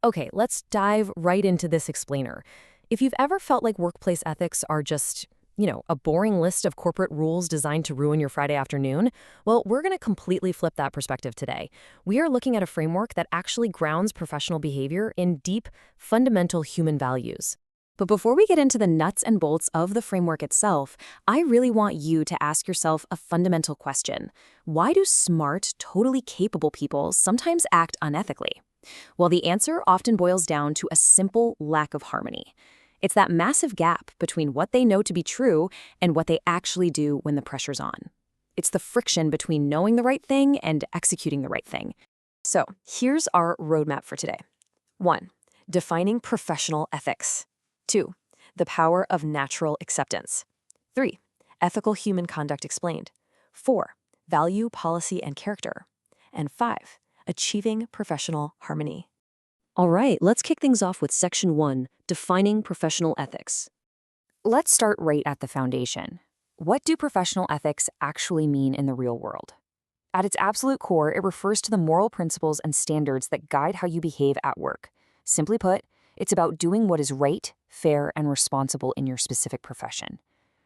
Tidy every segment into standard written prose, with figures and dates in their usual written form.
Okay, let's dive right into this explainer. If you've ever felt like workplace ethics are just, a boring list of corporate rules designed to ruin your Friday afternoon, well, we're going to completely flip that perspective today. We are looking at a framework that actually grounds professional behavior in deep, fundamental human values. But before we get into the nuts and bolts of the framework itself, I really want you to ask yourself a fundamental question. Why do smart, totally capable people sometimes act unethically? Well, the answer often boils down to a simple lack of harmony. It's that massive gap between what they know to be true and what they actually do when the pressure's on. It's the friction between knowing the right thing and executing the right thing. So, here's our roadmap for today. 1. Defining professional ethics. 2. The power of natural acceptance. 3. Ethical human conduct explained. 4. Value, policy, and character. And 5. Achieving professional harmony. All right, let's kick things off with Section 1, Defining Professional Ethics. Let's start right at the foundation. What do professional ethics actually mean in the real world? At its absolute core, it refers to the moral principles and standards that guide how you behave at work. Simply put, it's about doing what is right, fair, and responsible in your specific profession.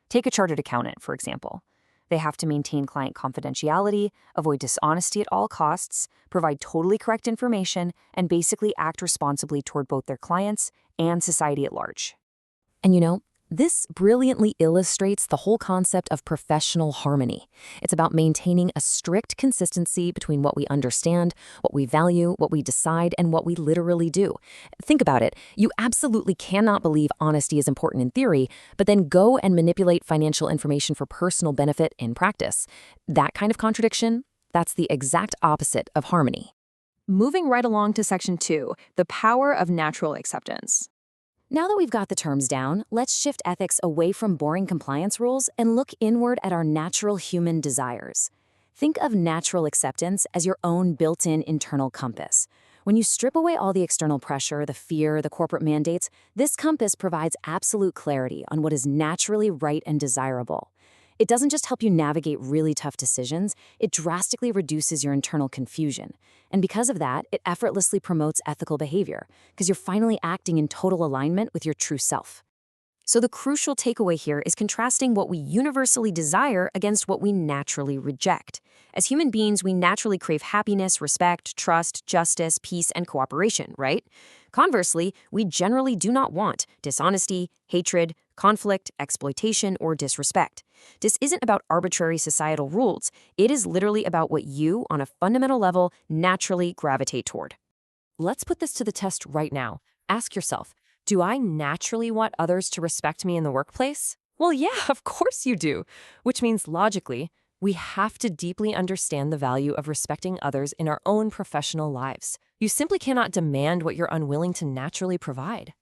Take a chartered accountant, for example. They have to maintain client confidentiality, avoid dishonesty at all costs, provide totally correct information, and basically act responsibly toward both their clients and society at large. And this brilliantly illustrates the whole concept of professional harmony. It's about maintaining a strict consistency between what we understand, what we value, what we decide, and what we literally do. Think about it. You absolutely cannot believe honesty is important in theory, but then go and manipulate financial information for personal benefit in practice. That kind of contradiction, that's the exact opposite of harmony. Moving right along to Section 2, the power of natural acceptance. Now that we've got the terms down, let's shift ethics away from boring compliance rules and look inward at our natural human desires. Think of natural acceptance as your own built-in internal compass. When you strip away all the external pressure, the fear, the corporate mandates, this compass provides absolute clarity on what is naturally right and desirable. It doesn't just help you navigate really tough decisions, it drastically reduces your internal confusion. And because of that, it effortlessly promotes ethical behavior, because you're finally acting in total alignment with your true self. So the crucial takeaway here is contrasting what we universally desire against what we naturally reject. As human beings, we naturally crave happiness, respect, trust, justice, peace, and cooperation, right? Conversely, we generally do not want dishonesty, hatred, conflict, exploitation, or disrespect. This isn't about arbitrary societal rules. It is literally about what you, on a fundamental level, naturally gravitate toward. Let's put this to the test right now. Ask yourself, do I naturally want others to respect me in the workplace? Well, yeah, of course you do. Which means, logically, we have to deeply understand the value of respecting others in our own professional lives. You simply cannot demand what you're unwilling to naturally provide.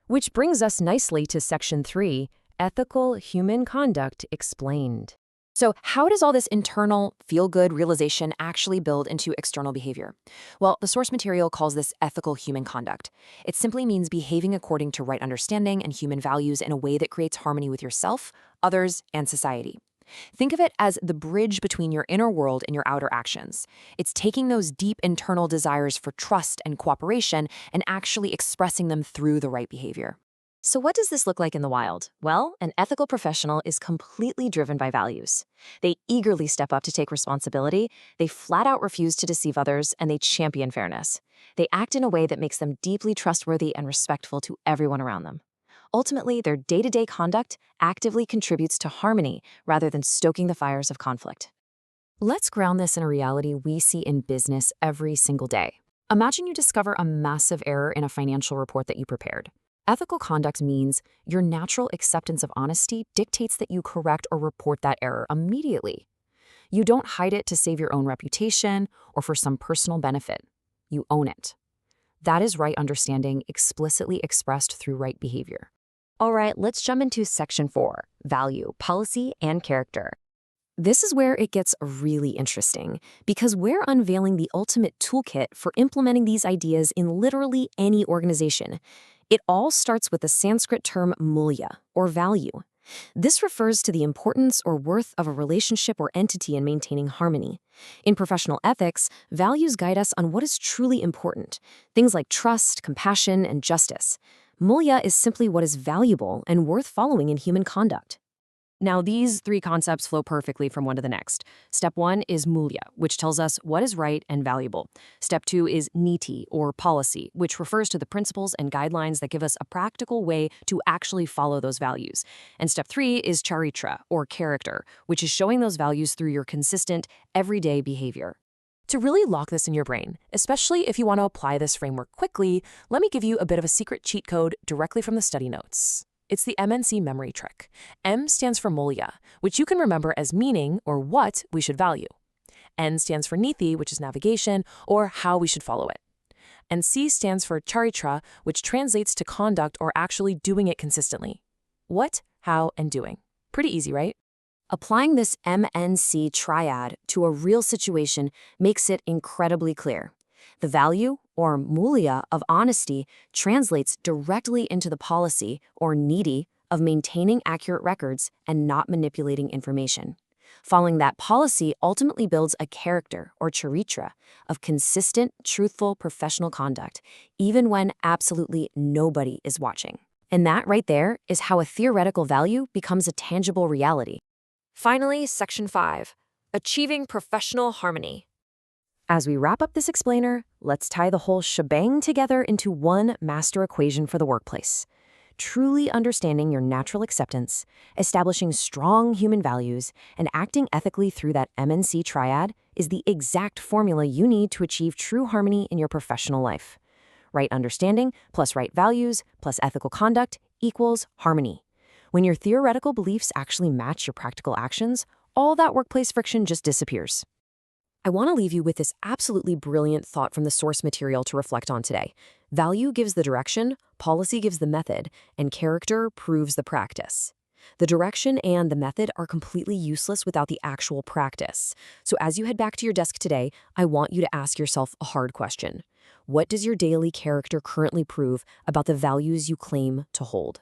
Which brings us nicely to Section 3, Ethical Human Conduct Explained. So how does all this internal, feel-good realization actually build into external behavior? Well, the source material calls this ethical human conduct. It simply means behaving according to right understanding and human values in a way that creates harmony with yourself, others, and society. Think of it as the bridge between your inner world and your outer actions. It's taking those deep internal desires for trust and cooperation and actually expressing them through the right behavior. So what does this look like in the wild? Well, an ethical professional is completely driven by values. They eagerly step up to take responsibility, they flat out refuse to deceive others, and they champion fairness. They act in a way that makes them deeply trustworthy and respectful to everyone around them. Ultimately, their day-to-day conduct actively contributes to harmony rather than stoking the fires of conflict. Let's ground this in a reality we see in business every single day. Imagine you discover a massive error in a financial report that you prepared. Ethical conduct means your natural acceptance of honesty dictates that you correct or report that error immediately. You don't hide it to save your own reputation or for some personal benefit. You own it. That is right understanding explicitly expressed through right behavior. All right, let's jump into Section 4, Value, Policy, and Character. This is where it gets really interesting, because we're unveiling the ultimate toolkit for implementing these ideas in literally any organization. It all starts with the Sanskrit term mulya, or value. This refers to the importance or worth of a relationship or entity in maintaining harmony. In professional ethics, values guide us on what is truly important, things like trust, compassion, and justice. Mulya is simply what is valuable and worth following in human conduct. Now, these three concepts flow perfectly from one to the next. Step 1 is Mulya, which tells us what is right and valuable. Step 2 is Niti, or policy, which refers to the principles and guidelines that give us a practical way to actually follow those values. And Step 3 is Charitra, or character, which is showing those values through your consistent, everyday behavior. To really lock this in your brain, especially if you want to apply this framework quickly, let me give you a bit of a secret cheat code directly from the study notes. It's the MNC memory trick. M stands for Mulya, which you can remember as meaning or what we should value. N stands for Niti, which is navigation, or how we should follow it. And C stands for Charitra, which translates to conduct or actually doing it consistently. What, how, and doing. Pretty easy, right? Applying this MNC triad to a real situation makes it incredibly clear. The value, or mulya, of honesty translates directly into the policy, or niti, of maintaining accurate records and not manipulating information. Following that policy ultimately builds a character, or charitra, of consistent, truthful professional conduct, even when absolutely nobody is watching. And that right there is how a theoretical value becomes a tangible reality. Finally, Section 5, Achieving Professional Harmony. As we wrap up this explainer, let's tie the whole shebang together into one master equation for the workplace. Truly understanding your natural acceptance, establishing strong human values, and acting ethically through that MNC triad is the exact formula you need to achieve true harmony in your professional life. Right understanding plus right values plus ethical conduct equals harmony. When your theoretical beliefs actually match your practical actions, all that workplace friction just disappears. I want to leave you with this absolutely brilliant thought from the source material to reflect on today. Value gives the direction, policy gives the method, and character proves the practice. The direction and the method are completely useless without the actual practice. So as you head back to your desk today, I want you to ask yourself a hard question. What does your daily character currently prove about the values you claim to hold?